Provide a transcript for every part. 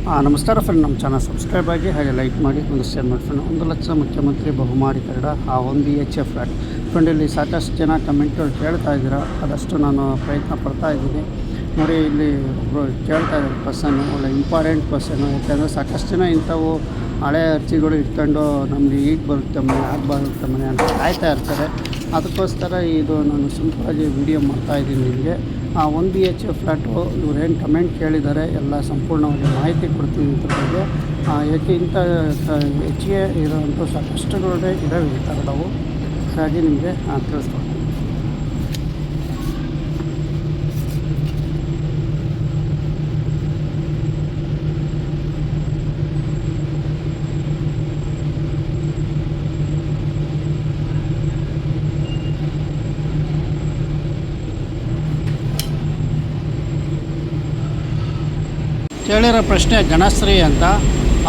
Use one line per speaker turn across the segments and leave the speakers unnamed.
ನಮಸ್ಕಾರ ಫ್ರೆಂಡ್, ನಮ್ಮ channel subscribe ಆಗಿ ಹಾಗೆ ಲೈಕ್ ಮಾಡಿ ಒಂದು ಶೇರ್ ಮಾಡಿ ಫ್ರೆಂಡ್. 1 ಲಕ್ಷ ಮುಖ್ಯಮಂತ್ರಿ ಬಹುಮಾಡಿ ಕನ್ನಡ ಆ 1 BHA ಫ್ಲ್ಯಾಟ್ ಫ್ರೆಂಡ್. ಇಲ್ಲಿ ಸಾಕಷ್ಟು ಜನ ಕಮೆಂಟ್ಗಳು ಕೇಳ್ತಾ ಇದ್ದೀರಾ, ಅದಷ್ಟು ನಾನು ಪ್ರಯತ್ನ ಪಡ್ತಾ ಇದ್ದೀನಿ. ನೋಡಿ, ಇಲ್ಲಿ ಒಬ್ಬರು ಕೇಳ್ತಾ ಇದ್ದಾರೆ ಪರ್ಸನ್ನು, ಒಳ್ಳೆ ಇಂಪಾರ್ಟೆಂಟ್ ಪರ್ಸನ್ನು. ಯಾಕೆಂದರೆ ಸಾಕಷ್ಟು ಜನ ಇಂಥವು ಹಳೆ ಅರ್ಜಿಗಳು ಇಟ್ಕೊಂಡು ನಮಗೆ ಈಗ ಬರುತ್ತೆ ಮನೆ, ಆಗ ಬರುತ್ತೆ ಮನೆ ಅಂತ ಕಾಯ್ತಾ ಇರ್ತಾರೆ. ಅದಕ್ಕೋಸ್ಕರ ಇದು ನಾನು ಸಿಂಪಲಾಗಿ ವಿಡಿಯೋ ಮಾಡ್ತಾಯಿದ್ದೀನಿ ನಿಮಗೆ. ಆ 1 BHA ಫ್ಲ್ಯಾಟು ಇವರೇನು ಕಮೆಂಟ್ ಕೇಳಿದ್ದಾರೆ ಎಲ್ಲ ಸಂಪೂರ್ಣವಾಗಿ ಮಾಹಿತಿ ಕೊಡ್ತೀನಿ ಇದ್ರ ಬಗ್ಗೆ. ಏಕೆ ಇಂಥ ಹೆಚ್ಚಿಗೆ ಇರೋಂಥ ಸಾಕಷ್ಟುಗಳೇ ಇದ್ದಾವೆ ಈ ಥರದವು, ಹಾಗಾಗಿ ನಿಮಗೆ ತಿಳಿಸ್ಕೊಡ್ತೀನಿ. ಕೇಳಿರೋ ಪ್ರಶ್ನೆ ಗಣಶ್ರೀ ಅಂತ.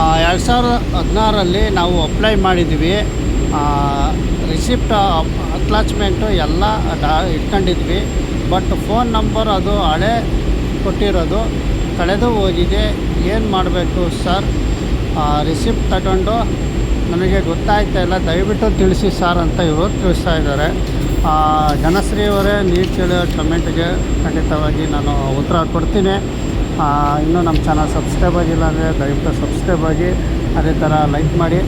2016ರಲ್ಲಿ ನಾವು ಅಪ್ಲೈ ಮಾಡಿದ್ವಿ. ರಿಸಿಪ್ಟ್ ಅಟ್ಯಾಚ್ಮೆಂಟು ಎಲ್ಲ ಇಟ್ಕೊಂಡಿದ್ವಿ. ಬಟ್ ಫೋನ್ ನಂಬರ್ ಅದು ಹಳೆ ಕೊಟ್ಟಿರೋದು ಕಳೆದು ಹೋಗಿದೆ. ಏನು ಮಾಡಬೇಕು ಸರ್? ರಿಸಿಪ್ಟ್ ತಗೊಂಡು ನನಗೆ ಗೊತ್ತಾಗ್ತಾ ಇಲ್ಲ, ದಯವಿಟ್ಟು ತಿಳಿಸಿ ಸರ್ ಅಂತ ಇವರು ತಿಳಿಸ್ತಾ ಇದ್ದಾರೆ. ಗಣಶ್ರೀ ಅವರೇ, ನೀವು ಕೇಳೋ ಕಮೆಂಟ್ಗೆ ಖಂಡಿತವಾಗಿ ನಾನು ಉತ್ತರ ಕೊಡ್ತೀನಿ. ಇನ್ನೂ ನಮ್ಮ ಚಾನಲ್ ಸಬ್ಸ್ಕ್ರೈಬ್ ಆಗಿಲ್ಲ ಅಂದರೆ ದಯವಿಟ್ಟು ಸಬ್ಸ್ಕ್ರೈಬ್ ಆಗಿ, ಅದೇ ಥರ ಲೈಕ್ ಮಾಡಿ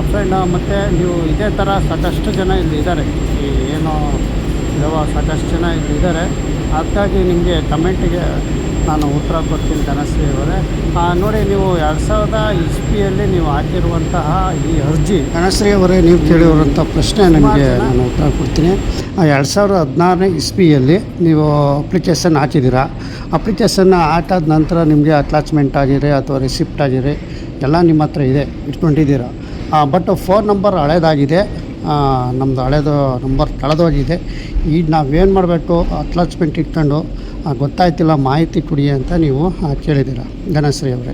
ಫ್ರೆಂಡ್. ಮತ್ತು ನೀವು ಇದೇ ಥರ ಸಾಕಷ್ಟು ಜನ ಇಲ್ಲಿ ಇದ್ದಾರೆ, ಈ ಏನು ಇರುವ ಸಾಕಷ್ಟು ಜನ ಇಲ್ಲಿ ಇದ್ದಾರೆ. ಅದಕ್ಕಾಗಿ ನಿಮಗೆ ಕಮೆಂಟಿಗೆ ನಾನು ಉತ್ತರ ಕೊಡ್ತೀನಿ ಗಣಶ್ರೀ ಅವರೇ. ನೋಡಿ, ನೀವು 2000 ಇಸ್ವಿಯಲ್ಲಿ ನೀವು ಹಾಕಿರುವಂತಹ ಈ ಅರ್ಜಿ, ಗಣಶ್ರೀ ಅವರೇ ನೀವು ಕೇಳಿರುವಂಥ ಪ್ರಶ್ನೆ ನಿಮಗೆ ನಾನು ಉತ್ತರ ಕೊಡ್ತೀನಿ. 2016ನೇ ಇಸ್ವಿಯಲ್ಲಿ ನೀವು ಅಪ್ಲಿಕೇಶನ್ ಹಾಕಿದ್ದೀರಾ. ಅಪ್ಲಿಕೇಶನ್ನ ಹಾಕಾದ ನಂತರ ನಿಮಗೆ ಅಟ್ಯಾಚ್ಮೆಂಟ್ ಆಗಿರಿ ಅಥವಾ ರಿಸಿಪ್ಟ್ ಆಗಿರಿ ಎಲ್ಲ ನಿಮ್ಮ ಹತ್ರ ಇದೆ, ಇಟ್ಕೊಂಡಿದ್ದೀರಾ. ಬಟ್ ಫೋನ್ ನಂಬರ್ ಹಳೇದಾಗಿದೆ, ನಮ್ಮದು ಹಳೇದು ನಂಬರ್ ಕಳೆದೋಗಿದೆ. ಈಗ ನಾವೇನು ಮಾಡಬೇಕು? ಅಟ್ಯಾಚ್ಮೆಂಟ್ ಇಟ್ಕೊಂಡು ಗೊತ್ತಾಯ್ತಿಲ್ಲ, ಮಾಹಿತಿ ಕೊಡಿ ಅಂತ ನೀವು ಕೇಳಿದ್ದೀರ ಗಣಶ್ರೀ ಅವರೇ.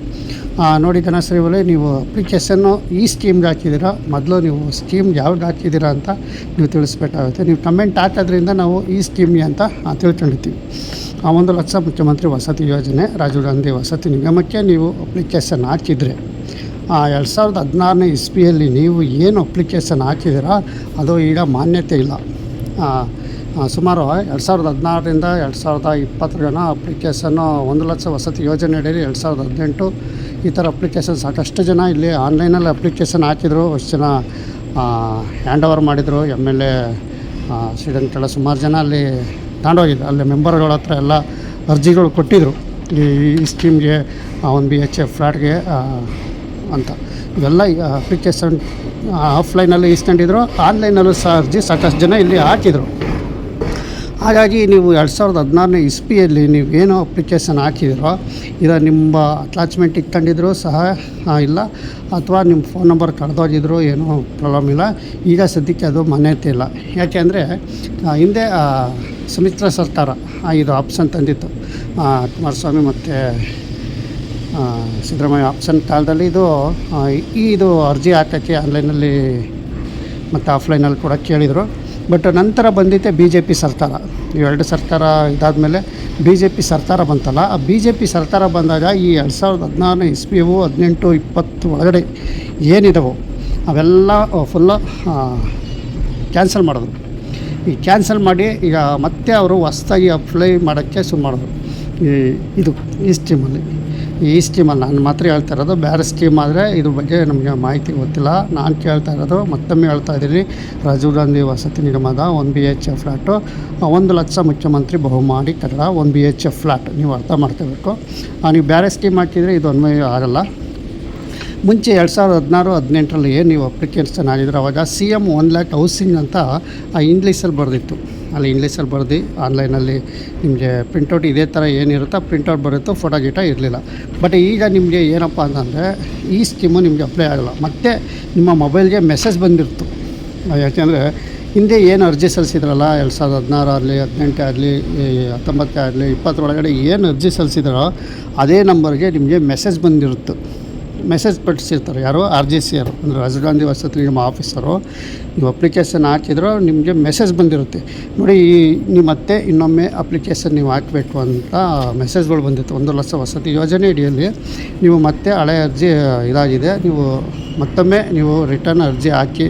ನೋಡಿ ಗಣಶ್ರೀ ಅವರೇ, ನೀವು ಅಪ್ಲಿಕೇಶನ್ನು ಈ ಸ್ಕೀಮ್ಗೆ ಹಾಕಿದ್ದೀರಾ. ಮೊದಲು ನೀವು ಸ್ಕೀಮ್ ಯಾವ್ದು ಹಾಕಿದ್ದೀರಾ ಅಂತ ನೀವು ತಿಳಿಸ್ಬೇಕಾಗುತ್ತೆ. ನೀವು ಕಮೆಂಟ್ ಹಾಕೋದ್ರಿಂದ ನಾವು ಈ ಸ್ಕೀಮ್ಗೆ ಅಂತ ತಿಳ್ಕೊಂಡಿರ್ತೀವಿ. 1 ಲಕ್ಷ ಮುಖ್ಯಮಂತ್ರಿ ವಸತಿ ಯೋಜನೆ ರಾಜೀವ್ ಗಾಂಧಿ ವಸತಿ ನಿಗಮಕ್ಕೆ ನೀವು ಅಪ್ಲಿಕೇಶನ್ ಹಾಕಿದರೆ 2016ನೇ ಇಸ್ವಿಯಲ್ಲಿ ನೀವು ಏನು ಅಪ್ಲಿಕೇಶನ್ ಹಾಕಿದ್ದೀರಾ ಅದು ಈಗ ಮಾನ್ಯತೆ ಇಲ್ಲ. ಸುಮಾರು 2016ರಿಂದ 2020 ಜನ ಅಪ್ಲಿಕೇಶನ್ನು 1 ಲಕ್ಷ ವಸತಿ ಯೋಜನೆ ಅಡಿಯಲ್ಲಿ 2018 ಈ ಥರ ಅಪ್ಲಿಕೇಶನ್ ಸಾಕಷ್ಟು ಜನ ಇಲ್ಲಿ ಆನ್ಲೈನಲ್ಲಿ ಅಪ್ಲಿಕೇಶನ್ ಹಾಕಿದರು. ಅಷ್ಟು ಜನ ಹ್ಯಾಂಡ್ ಓವರ್ ಮಾಡಿದರು. MLA ಶ್ರೀರಂಗಕೆಲ್ಲ ಸುಮಾರು ಜನ ಅಲ್ಲಿ ತಗೊಂಡೋಗಿದ್ರು. ಅಲ್ಲಿ ಮೆಂಬರ್ಗಳ ಹತ್ರ ಎಲ್ಲ ಅರ್ಜಿಗಳು ಕೊಟ್ಟಿದ್ದರು ಈ ಸ್ಕೀಮ್ಗೆ, 1 BHA ಫ್ಲ್ಯಾಟ್ಗೆ ಅಂತ. ಇವೆಲ್ಲ ಅಪ್ಲಿಕೇಶನ್ ಆಫ್ಲೈನಲ್ಲಿ ಇಸ್ಕೊಂಡಿದ್ರು, ಆನ್ಲೈನಲ್ಲೂ ಸಹ ಅರ್ಜಿ ಸಾಕಷ್ಟು ಜನ ಇಲ್ಲಿ ಹಾಕಿದರು. ಹಾಗಾಗಿ ನೀವು 2016ನೇ ಇಸ್ವಿಯಲ್ಲಿ ನೀವೇನು ಅಪ್ಲಿಕೇಶನ್ ಹಾಕಿದಿರೋ ಇದು ನಿಮ್ಮ ಅಟ್ಯಾಚ್ಮೆಂಟ್ ಇಟ್ಕೊಂಡಿದ್ರು ಸಹ ಇಲ್ಲ, ಅಥವಾ ನಿಮ್ಮ ಫೋನ್ ನಂಬರ್ ಕಳೆದೋಗಿದ್ರು ಏನೂ ಪ್ರಾಬ್ಲಮ್ ಇಲ್ಲ. ಈಗ ಸದ್ಯಕ್ಕೆ ಅದು ಮಾನ್ಯತೆ ಇಲ್ಲ. ಯಾಕೆಂದರೆ ಹಿಂದೆ ಸಮ್ಮಿಶ್ರ ಸರ್ಕಾರ ಇದು ಆಪ್ಷನ್ ತಂದಿತ್ತು. ಕುಮಾರಸ್ವಾಮಿ ಮತ್ತು ಸಿದ್ದರಾಮಯ್ಯ ಆಪ್ಷನ್ ಕಾಲದಲ್ಲಿ ಇದು ಅರ್ಜಿ ಹಾಕೋಕ್ಕೆ ಆನ್ಲೈನಲ್ಲಿ ಮತ್ತು ಆಫ್ಲೈನಲ್ಲಿ ಕೂಡ ಕೇಳಿದರು. ಬಟ್ ನಂತರ ಬಂದಿದ್ದೆ BJP ಸರ್ಕಾರ. ಇವೆರಡು ಸರ್ಕಾರ ಇದಾದಮೇಲೆ BJP ಸರ್ಕಾರ ಬಂತಲ್ಲ, ಆ BJP ಸರ್ಕಾರ ಬಂದಾಗ ಈ 2016ನೇ ಇಸ್ವಿಯವು 18, 20 ಒಳಗಡೆ ಏನಿದವೋ ಅವೆಲ್ಲ ಫುಲ್ಲು ಕ್ಯಾನ್ಸಲ್ ಮಾಡಿದ್ರು. ಈ ಕ್ಯಾನ್ಸಲ್ ಮಾಡಿ ಈಗ ಮತ್ತೆ ಅವರು ಹೊಸ್ದಾಗಿ ಅಪ್ಲೈ ಮಾಡೋಕ್ಕೆ ಶುರು ಮಾಡಿದ್ರು. ಈ ಸ್ಕೀಮಲ್ಲಿ ನಾನು ಮಾತ್ರ ಹೇಳ್ತಾ ಇರೋದು. ಬೇರೆ ಸ್ಕೀಮ್ ಆದರೆ ಇದ್ರ ಬಗ್ಗೆ ನಮಗೆ ಮಾಹಿತಿ ಗೊತ್ತಿಲ್ಲ. ನಾನು ಕೇಳ್ತಾ ಇರೋದು ಮತ್ತೊಮ್ಮೆ ಹೇಳ್ತಾ ಇದ್ದೀನಿ, ರಾಜೀವ್ ಗಾಂಧಿ ವಸತಿ ನಿಗಮದ 1 BHA ಫ್ಲ್ಯಾಟು 1 ಲಕ್ಷ ಮುಖ್ಯಮಂತ್ರಿ ಬಹುಮಾಡಿ ಕನ್ನಡ 1 BHA ಫ್ಲ್ಯಾಟ್ ನೀವು ಅರ್ಥ ಮಾಡ್ಕೋಬೇಕು. ನೀವು ಬೇರೆ ಸ್ಕೀಮ್ ಹಾಕಿದರೆ ಇದು ಅನ್ವಯ ಆಗಲ್ಲ. ಮುಂಚೆ 2016-18ರಲ್ಲಿ ಏನು ನೀವು ಅಪ್ಲಿಕೇಶನ್ ಆಗಿದ್ರೆ ಅವಾಗ CM 1 lakh ಹೌಸಿಂಗ್ ಅಂತ ಇಂಗ್ಲೀಷಲ್ಲಿ ಬರೆದಿತ್ತು. ಅಲ್ಲಿ ಇಂಗ್ಲೀಷಲ್ಲಿ ಬರೆದು ಆನ್ಲೈನಲ್ಲಿ ನಿಮಗೆ ಪ್ರಿಂಟೌಟ್ ಇದೇ ಥರ ಏನಿರುತ್ತೋ ಪ್ರಿಂಟೌಟ್ ಬರುತ್ತೋ, ಫೋಟೋ ಗೀಟೋ ಇರಲಿಲ್ಲ. ಬಟ್ ಈಗ ನಿಮಗೆ ಏನಪ್ಪ ಅಂತಂದರೆ ಈ ಸ್ಕೀಮು ನಿಮಗೆ ಅಪ್ಲೈ ಆಗೋಲ್ಲ. ಮತ್ತು ನಿಮ್ಮ ಮೊಬೈಲ್ಗೆ ಮೆಸೇಜ್ ಬಂದಿರ್ತು. ಯಾಕೆಂದರೆ ಹಿಂದೆ ಏನು ಅರ್ಜಿ ಸಲ್ಲಿಸಿದ್ರಲ್ಲ 2016 ಆಗಲಿ 18 ಆಗಲಿ 19 ಆಗಲಿ 20 ಒಳಗಡೆ ಏನು ಅರ್ಜಿ ಸಲ್ಲಿಸಿದ್ರೋ ಅದೇ ನಂಬರ್ಗೆ ನಿಮಗೆ ಮೆಸೇಜ್ ಬಂದಿರುತ್ತೆ. ಮೆಸೇಜ್ ಪಡಿಸಿರ್ತಾರೆ, ಯಾರು RGC ಅವರು ಅಂದರೆ ರಾಜೀವ್ ಗಾಂಧಿ ವಸತಿ ನಿಗಮ ಆಫೀಸರು. ನೀವು ಅಪ್ಲಿಕೇಶನ್ ಹಾಕಿದ್ರು ನಿಮಗೆ ಮೆಸೇಜ್ ಬಂದಿರುತ್ತೆ ನೋಡಿ, ನೀವು ಮತ್ತೆ ಇನ್ನೊಮ್ಮೆ ಅಪ್ಲಿಕೇಶನ್ ನೀವು ಹಾಕಬೇಕು ಅಂತ ಮೆಸೇಜ್ಗಳು ಬಂದಿತ್ತು. 1 ಲಕ್ಷ ವಸತಿ ಯೋಜನೆ ಅಡಿಯಲ್ಲಿ ನೀವು ಮತ್ತೆ ಹಳೆ ಅರ್ಜಿ ಇದಾಗಿದೆ, ನೀವು ಮತ್ತೊಮ್ಮೆ ನೀವು ರಿಟರ್ನ್ ಅರ್ಜಿ ಹಾಕಿ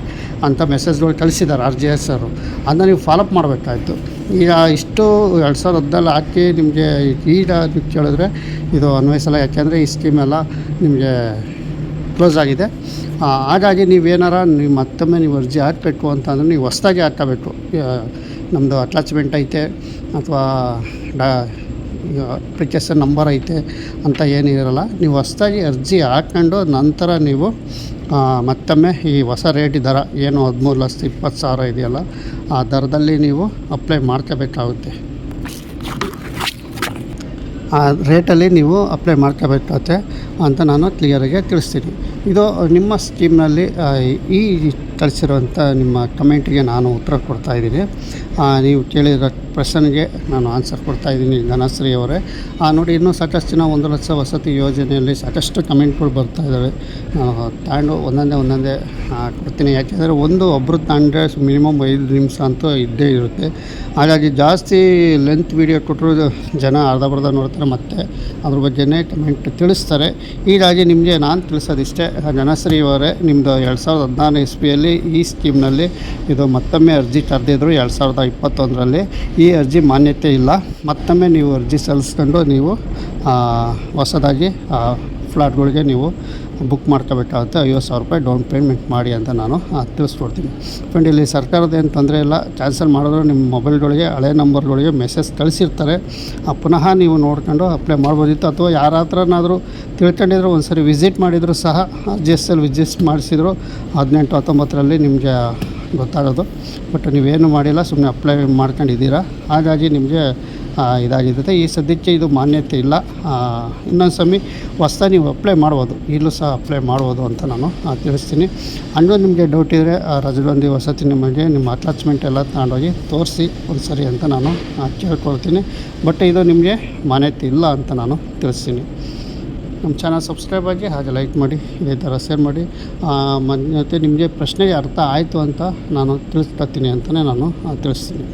ಅಂತ ಮೆಸೇಜ್ಗಳು ಕಳಿಸಿದ್ದಾರೆ RGS ಅವರು. ಅದನ್ನ ನೀವು ಫಾಲೋಅಪ್ ಮಾಡಬೇಕಾಯ್ತು. ಈಗ ಇಷ್ಟು 2014 ಹಾಕಿ ನಿಮಗೆ ಈಗ ನೀವು ಕೇಳಿದ್ರೆ ಇದು ಅನ್ವಯಿಸಲ್ಲ, ಯಾಕೆಂದರೆ ಈ ಸ್ಕೀಮೆಲ್ಲ ನಿಮಗೆ ಕ್ಲೋಸ್ ಆಗಿದೆ. ಹಾಗಾಗಿ ನೀವೇನಾರ ನೀವು ಮತ್ತೊಮ್ಮೆ ನೀವು ಅರ್ಜಿ ಹಾಕಬೇಕು ಅಂತಂದರೆ ನೀವು ಹೊಸ್ದಾಗಿ ಹಾಕಬೇಕು. ನಮ್ಮದು ಅಟ್ಯಾಚ್ಮೆಂಟ್ ಐತೆ ಅಥವಾ ಅಪ್ಲಿಕೇಶನ್ ನಂಬರ್ ಐತೆ ಅಂತ ಏನಿರಲ್ಲ. ನೀವು ಹೊಸ್ದಾಗಿ ಅರ್ಜಿ ಹಾಕ್ಕೊಂಡು ನಂತರ ನೀವು ಮತ್ತೊಮ್ಮೆ ಈ ಹೊಸ ರೇಟ್ ದರ ಏನು 13,20,000 ಇದೆಯಲ್ಲ, ಆ ದರದಲ್ಲಿ ನೀವು ಅಪ್ಲೈ ಮಾಡ್ಕೋಬೇಕಾಗುತ್ತೆ. ಆ ರೇಟಲ್ಲಿ ನೀವು ಅಪ್ಲೈ ಮಾಡ್ಕೋಬೇಕಾಗುತ್ತೆ ಅಂತ ನಾನು ಕ್ಲಿಯರಾಗಿ ತಿಳಿಸ್ತೀನಿ. ಇದು ನಿಮ್ಮ ಸ್ಕೀಮ್ನಲ್ಲಿ ಈ ಕಳಿಸಿರುವಂಥ ನಿಮ್ಮ ಕಮೆಂಟಿಗೆ ನಾನು ಉತ್ತರ ಕೊಡ್ತಾಯಿದ್ದೀನಿ. ನೀವು ಕೇಳಿರೋ ಪ್ರಶ್ನೆಗೆ ನಾನು ಆನ್ಸರ್ ಕೊಡ್ತಾಯಿದ್ದೀನಿ ಧನಶ್ರೀ ಅವರೇ. ನೋಡಿ, ಇನ್ನೂ ಸಾಕಷ್ಟು ಜನ 1 ಲಕ್ಷ ವಸತಿ ಯೋಜನೆಯಲ್ಲಿ ಸಾಕಷ್ಟು ಕಮೆಂಟ್ಗಳು ಬರ್ತಾಯಿದ್ದಾವೆ. ನಾನು ತಗೊಂಡು ಒಂದೊಂದೇ ಕೊಡ್ತೀನಿ. ಯಾಕೆಂದರೆ ಒಬ್ಬರು ತಗೊಂಡ್ರೆ ಮಿನಿಮಮ್ 5 ನಿಮಿಷ ಅಂತೂ ಇದ್ದೇ ಇರುತ್ತೆ. ಹಾಗಾಗಿ ಜಾಸ್ತಿ ಲೆಂತ್ ವೀಡಿಯೋ ಕೊಟ್ಟರು ಜನ ಅರ್ಧ ನೋಡ್ತಾರೆ, ಮತ್ತು ಅದ್ರ ಬಗ್ಗೆನೇ ಕಮೆಂಟ್ ತಿಳಿಸ್ತಾರೆ. ಹೀಗಾಗಿ ನಿಮಗೆ ನಾನು ತಿಳಿಸೋದಿಷ್ಟೇ, ಧನಶ್ರೀ ಅವರೇ, ನಿಮ್ಮದು 2016 ಇಸ್ವಿಯಲ್ಲಿ ಈ ಸ್ಕೀಮ್ನಲ್ಲಿ ಇದು ಮತ್ತೊಮ್ಮೆ ಅರ್ಜಿ ಕರೆದಿದ್ರು 2021ರಲ್ಲಿ. ಈ ಅರ್ಜಿ ಮಾನ್ಯತೆ ಇಲ್ಲ. ಮತ್ತೊಮ್ಮೆ ನೀವು ಅರ್ಜಿ ಸಲ್ಲಿಸ್ಕೊಂಡು ನೀವು ಹೊಸದಾಗಿ ಫ್ಲಾಟ್ಗಳಿಗೆ ನೀವು ಬುಕ್ ಮಾಡ್ಕೋಬೇಕಾಗುತ್ತೆ. 50,000 ರೂಪಾಯಿ ಡೌನ್ ಪೇಮೆಂಟ್ ಮಾಡಿ ಅಂತ ನಾನು ತಿಳಿಸ್ಕೊಡ್ತೀನಿ. ಫ್ರೆಂಡ್, ಇಲ್ಲಿ ಸರ್ಕಾರದ ಏನು ತೊಂದರೆ ಇಲ್ಲ. ಕ್ಯಾನ್ಸಲ್ ಮಾಡಿದ್ರು ನಿಮ್ಮ ಮೊಬೈಲ್ಗಳಿಗೆ ಹಳೆ ನಂಬರ್ಗಳಿಗೆ ಮೆಸೇಜ್ ಕಳಿಸಿರ್ತಾರೆ. ಪುನಃ ನೀವು ನೋಡ್ಕೊಂಡು ಅಪ್ಲೈ ಮಾಡ್ಬೋದಿತ್ತು. ಅಥವಾ ಯಾರ ಹತ್ರನಾದರೂ ತಿಳ್ಕೊಂಡಿದ್ರು ಒಂದು ಸರಿ ವಿಸಿಟ್ ಮಾಡಿದರೂ ಸಹ RGSL ವಿಸಿಟ್ ಮಾಡಿಸಿದ್ರು 18-19ರಲ್ಲಿ ನಿಮಗೆ ಗೊತ್ತಾಗೋದು. ಬಟ್ ನೀವೇನು ಮಾಡಿಲ್ಲ, ಸುಮ್ಮನೆ ಅಪ್ಲೈ ಮಾಡ್ಕೊಂಡಿದ್ದೀರಾ. ಹಾಗಾಗಿ ನಿಮಗೆ ಇದಾಗಿರುತ್ತೆ. ಈ ಸದ್ಯಕ್ಕೆ ಇದು ಮಾನ್ಯತೆ ಇಲ್ಲ. ಇನ್ನೊಂದು ಸಮಯ ಹೊಸ್ದಾಗಿ ನೀವು ಅಪ್ಲೈ ಮಾಡ್ಬೋದು, ಇಲ್ಲೂ ಸಹ ಅಪ್ಲೈ ಮಾಡ್ಬೋದು ಅಂತ ನಾನು ತಿಳಿಸ್ತೀನಿ. ಹಂಗೂ ನಿಮಗೆ ಡೌಟ್ ಇದ್ದರೆ ರಾಜೀವ್ ಗಾಂಧಿ ವಸತಿ ನಿಮಗೆ ನಿಮ್ಮ ಅಟ್ಯಾಚ್ಮೆಂಟ್ ಎಲ್ಲ ತಗೊಂಡೋಗಿ ತೋರಿಸಿ ಒಂದು ಸರಿ ಅಂತ ನಾನು ಕೇಳ್ಕೊಳ್ತೀನಿ. ಬಟ್ ಇದು ನಿಮಗೆ ಮಾನ್ಯತೆ ಇಲ್ಲ ಅಂತ ನಾನು ತಿಳಿಸ್ತೀನಿ. ನಮ್ಮ ಚಾನಲ್ ಸಬ್ಸ್ಕ್ರೈಬ್ ಆಗಿ, ಹಾಗೆ ಲೈಕ್ ಮಾಡಿ, ಇದೇ ಥರ ಶೇರ್ ಮಾಡಿ. ಮತ್ತು ನಿಮಗೆ ಪ್ರಶ್ನೆಗೆ ಅರ್ಥ ಆಯಿತು ಅಂತ ನಾನು ತಿಳಿಸ್ಕೊಡ್ತೀನಿ ಅಂತಲೇ ನಾನು ತಿಳಿಸ್ತೀನಿ.